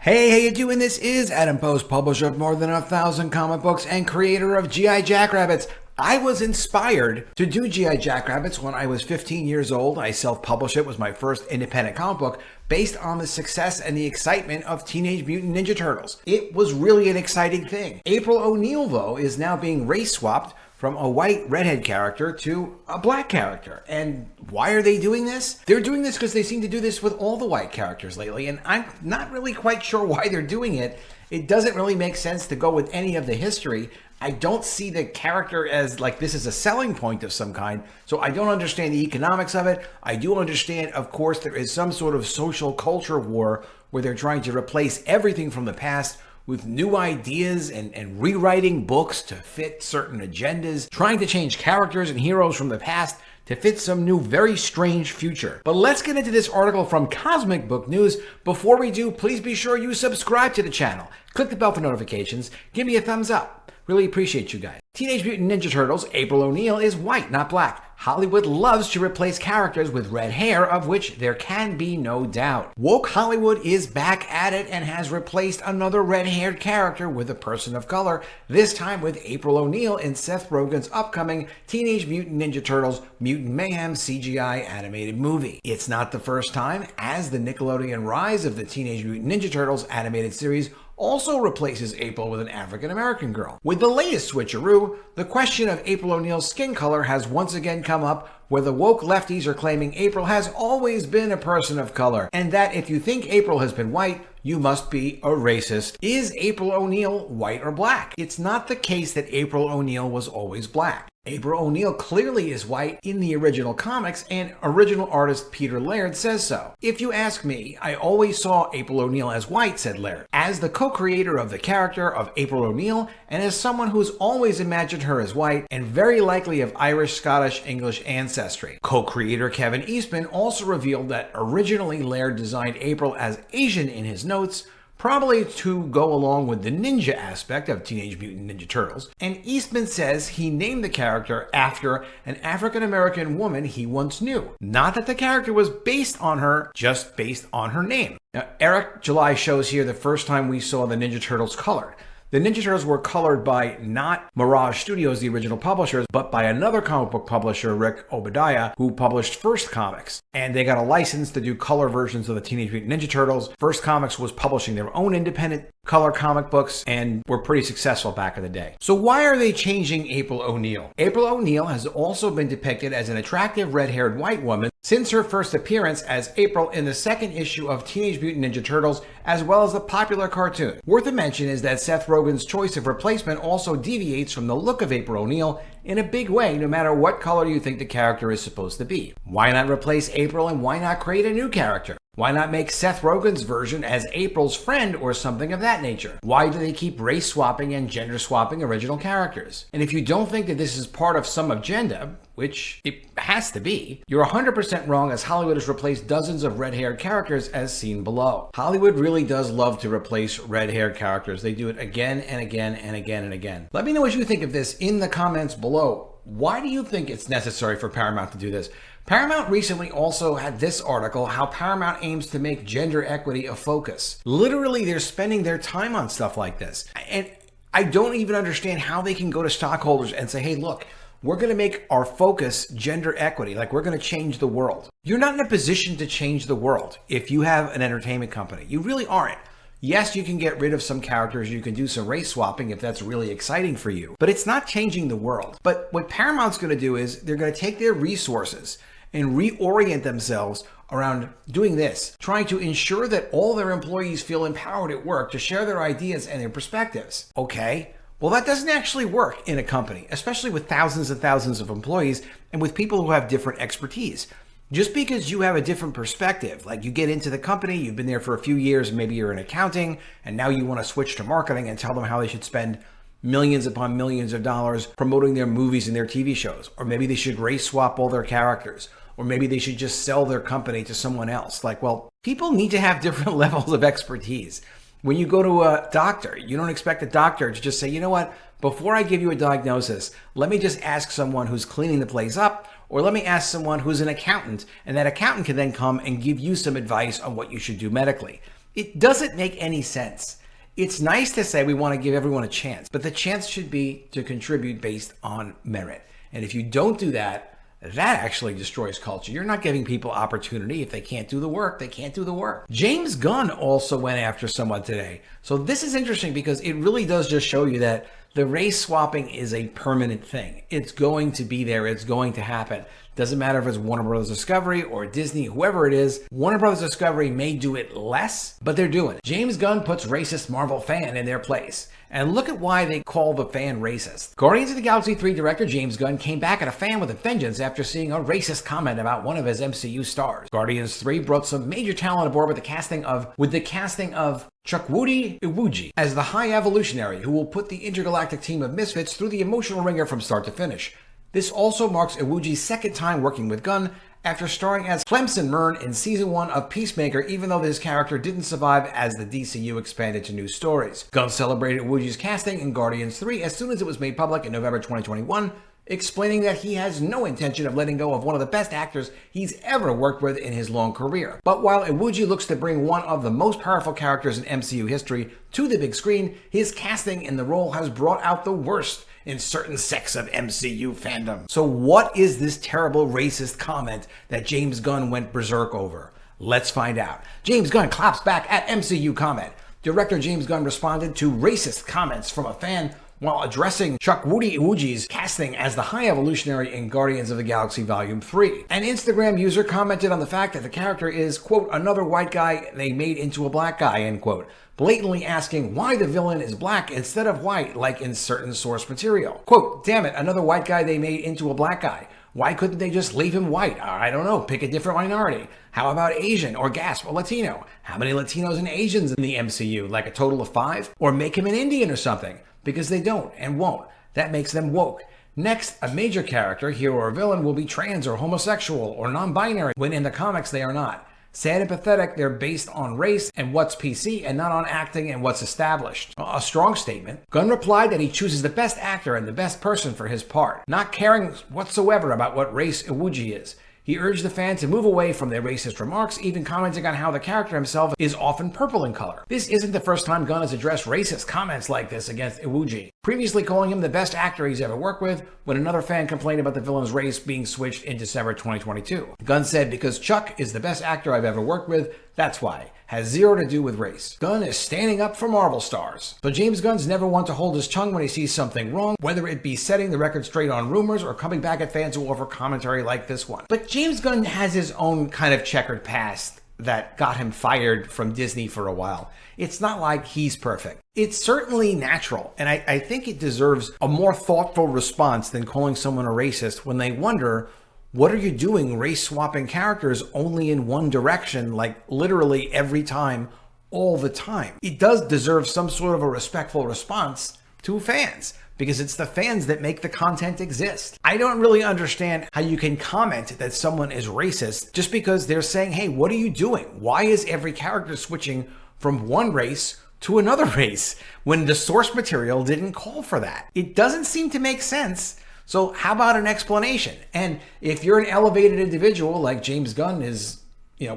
Hey, how you doing? This is Adam Post, publisher of more than 1,000 comic books and creator of G.I. Jackrabbits. I was inspired to do G.I. Jackrabbits when I was 15 years old. I self-published it. It was my first independent comic book based on the success and the excitement of Teenage Mutant Ninja Turtles. It was really an exciting thing. April O'Neil, though, is now being race-swapped from a white redhead character to a black character. And why are they doing this? They're doing this because they seem to do this with all the white characters lately, and I'm not really quite sure why they're doing it. It doesn't really make sense to go with any of the history. I don't see the character as like this is a selling point of some kind, so I don't understand the economics of it. I do understand, of course, there is some sort of social culture war where they're trying to replace everything from the past with new ideas and rewriting books to fit certain agendas, trying to change characters and heroes from the past to fit some new, very strange future. But let's get into this article from Cosmic Book News. Before we do, please be sure you subscribe to the channel. Click the bell for notifications. Give me a thumbs up. Really appreciate you guys. Teenage Mutant Ninja Turtles, April O'Neil is white, not black. Hollywood loves to replace characters with red hair, of which there can be no doubt. Woke Hollywood is back at it and has replaced another red-haired character with a person of color, this time with April O'Neil in Seth Rogen's upcoming Teenage Mutant Ninja Turtles Mutant Mayhem CGI animated movie. It's not the first time, as the Nickelodeon Rise of the Teenage Mutant Ninja Turtles animated series also replaces April with an African-American girl. With the latest switcheroo, the question of April O'Neil's skin color has once again come up, where the woke lefties are claiming April has always been a person of color, and that if you think April has been white, you must be a racist. Is April O'Neil white or black? It's not the case that April O'Neil was always black. April O'Neil clearly is white in the original comics, and original artist Peter Laird says so. If you ask me, I always saw April O'Neil as white, said Laird. As the co-creator of the character of April O'Neil, and as someone who's always imagined her as white, and very likely of Irish, Scottish, English ancestry. Co-creator Kevin Eastman also revealed that originally Laird designed April as Asian in his notes, probably to go along with the ninja aspect of Teenage Mutant Ninja Turtles, and Eastman says he named the character after an African-American woman he once knew. Not that the character was based on her, just based on her name. Now, Eric July shows here the first time we saw the Ninja Turtles colored. The Ninja Turtles were colored by not Mirage Studios, the original publishers, but by another comic book publisher, Rick Obadiah, who published First Comics. And they got a license to do color versions of the Teenage Mutant Ninja Turtles. First Comics was publishing their own independent color comic books and were pretty successful back in the day. So why are they changing April O'Neil? April O'Neil has also been depicted as an attractive red-haired white woman since her first appearance as April in the second issue of Teenage Mutant Ninja Turtles, as well as the popular cartoon. Worth a mention is that Seth Rogen's choice of replacement also deviates from the look of April O'Neil in a big way, no matter what color you think the character is supposed to be. Why not replace April, and why not create a new character? Why not make Seth Rogen's version as April's friend or something of that nature? Why do they keep race swapping and gender swapping original characters? And if you don't think that this is part of some agenda, which it has to be, you're 100% wrong, as Hollywood has replaced dozens of red-haired characters as seen below. Hollywood really does love to replace red-haired characters. They do it again and again and again and again. Let me know what you think of this in the comments below. Why do you think it's necessary for Paramount to do this? Paramount recently also had this article, how Paramount aims to make gender equity a focus. Literally, they're spending their time on stuff like this. And I don't even understand how they can go to stockholders and say, hey, look, we're going to make our focus gender equity, like we're going to change the world. You're not in a position to change the world if you have an entertainment company. You really aren't. Yes, you can get rid of some characters, you can do some race swapping if that's really exciting for you, but it's not changing the world. But what Paramount's going to do is they're going to take their resources and reorient themselves around doing this, trying to ensure that all their employees feel empowered at work to share their ideas and their perspectives. Okay, well, that doesn't actually work in a company, especially with thousands and thousands of employees and with people who have different expertise. Just because you have a different perspective, like you get into the company, you've been there for a few years, maybe you're in accounting, and now you want to switch to marketing and tell them how they should spend millions upon millions of dollars promoting their movies and their TV shows. Or maybe they should race swap all their characters. Or maybe they should just sell their company to someone else. Like, well, people need to have different levels of expertise. When you go to a doctor, you don't expect a doctor to just say, you know what, before I give you a diagnosis, let me just ask someone who's cleaning the place up, or let me ask someone who's an accountant, and that accountant can then come and give you some advice on what you should do medically. It doesn't make any sense. It's nice to say we want to give everyone a chance, but the chance should be to contribute based on merit. And if you don't do that, that actually destroys culture. You're not giving people opportunity. If they can't do the work, they can't do the work. James Gunn also went after someone today. So this is interesting because it really does just show you that the race swapping is a permanent thing. It's going to be there. It's going to happen. Doesn't matter if it's Warner Bros. Discovery or Disney, whoever it is. Warner Bros. Discovery may do it less, but they're doing it. James Gunn puts racist Marvel fan in their place. And look at why they call the fan racist. Guardians of the Galaxy 3 director James Gunn came back at a fan with a vengeance after seeing a racist comment about one of his MCU stars. Guardians 3 brought some major talent aboard with the casting of Chukwudi Iwuji as the High Evolutionary, who will put the intergalactic team of misfits through the emotional ringer from start to finish. This also marks Iwuji's second time working with Gunn after starring as Clemson Mern in Season 1 of Peacemaker, even though his character didn't survive as the DCU expanded to new stories. Gunn celebrated Iwuji's casting in Guardians 3 as soon as it was made public in November 2021, explaining that he has no intention of letting go of one of the best actors he's ever worked with in his long career. But while Iwuji looks to bring one of the most powerful characters in MCU history to the big screen, his casting in the role has brought out the worst in certain sects of MCU fandom. So what is this terrible racist comment that James Gunn went berserk over? Let's find out. James Gunn claps back at MCU comment. Director James Gunn responded to racist comments from a fan while addressing Chukwudi Iwuji's casting as the High Evolutionary in Guardians of the Galaxy Volume 3. An Instagram user commented on the fact that the character is, quote, another white guy they made into a black guy, end quote, blatantly asking why the villain is black instead of white like in certain source material. Quote, damn it, another white guy they made into a black guy. Why couldn't they just leave him white? I don't know, pick a different minority. How about Asian or gasp, or Latino? How many Latinos and Asians in the MCU? Like a total of 5? Or make him an Indian or something? Because they don't and won't. That makes them woke. Next, a major character, hero or villain, will be trans or homosexual or non-binary when in the comics they are not. Sad and pathetic, they're based on race and what's PC and not on acting and what's established. A strong statement. Gunn replied that he chooses the best actor and the best person for his part, not caring whatsoever about what race Iwuji is. He urged the fan to move away from their racist remarks, even commenting on how the character himself is often purple in color. This isn't the first time Gunn has addressed racist comments like this against Iwuji, previously calling him the best actor he's ever worked with when another fan complained about the villain's race being switched in December 2022. Gunn said, because Chuck is the best actor I've ever worked with, that's why. Has zero to do with race. Gunn is standing up for Marvel stars. But James Gunn's never one to hold his tongue when he sees something wrong, whether it be setting the record straight on rumors or coming back at fans who offer commentary like this one. But James Gunn has his own kind of checkered past that got him fired from Disney for a while. It's not like he's perfect. It's certainly natural, and I think it deserves a more thoughtful response than calling someone a racist when they wonder, what are you doing race swapping characters only in one direction, like literally every time, all the time? It does deserve some sort of a respectful response to fans, because it's the fans that make the content exist. I don't really understand how you can comment that someone is racist just because they're saying, hey, what are you doing? Why is every character switching from one race to another race when the source material didn't call for that? It doesn't seem to make sense. So how about an explanation? And if you're an elevated individual like James Gunn is,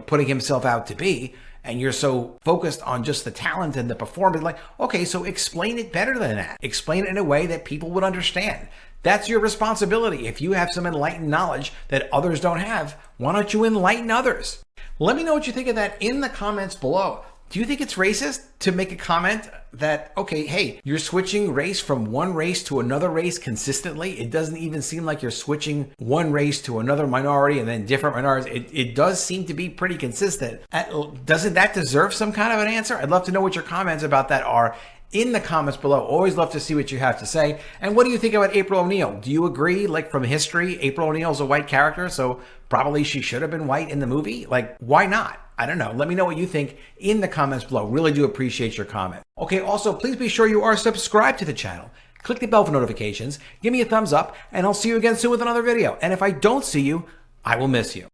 putting himself out to be, and you're so focused on just the talent and the performance, like, okay, so explain it better than that. Explain it in a way that people would understand. That's your responsibility. If you have some enlightened knowledge that others don't have, why don't you enlighten others? Let me know what you think of that in the comments below. Do you think it's racist to make a comment that, okay, hey, you're switching race from one race to another race consistently? It doesn't even seem like you're switching one race to another minority and then different minorities. It does seem to be pretty consistent. Doesn't that deserve some kind of an answer? I'd love to know what your comments about that are in the comments below. Always love to see what you have to say. And what do you think about April O'Neil? Do you agree, like from history, April O'Neil's a white character, so probably she should have been white in the movie? Like, why not? I don't know. Let me know what you think in the comments below. Really do appreciate your comment. Okay, also, please be sure you are subscribed to the channel. Click the bell for notifications, give me a thumbs up, and I'll see you again soon with another video. And if I don't see you, I will miss you.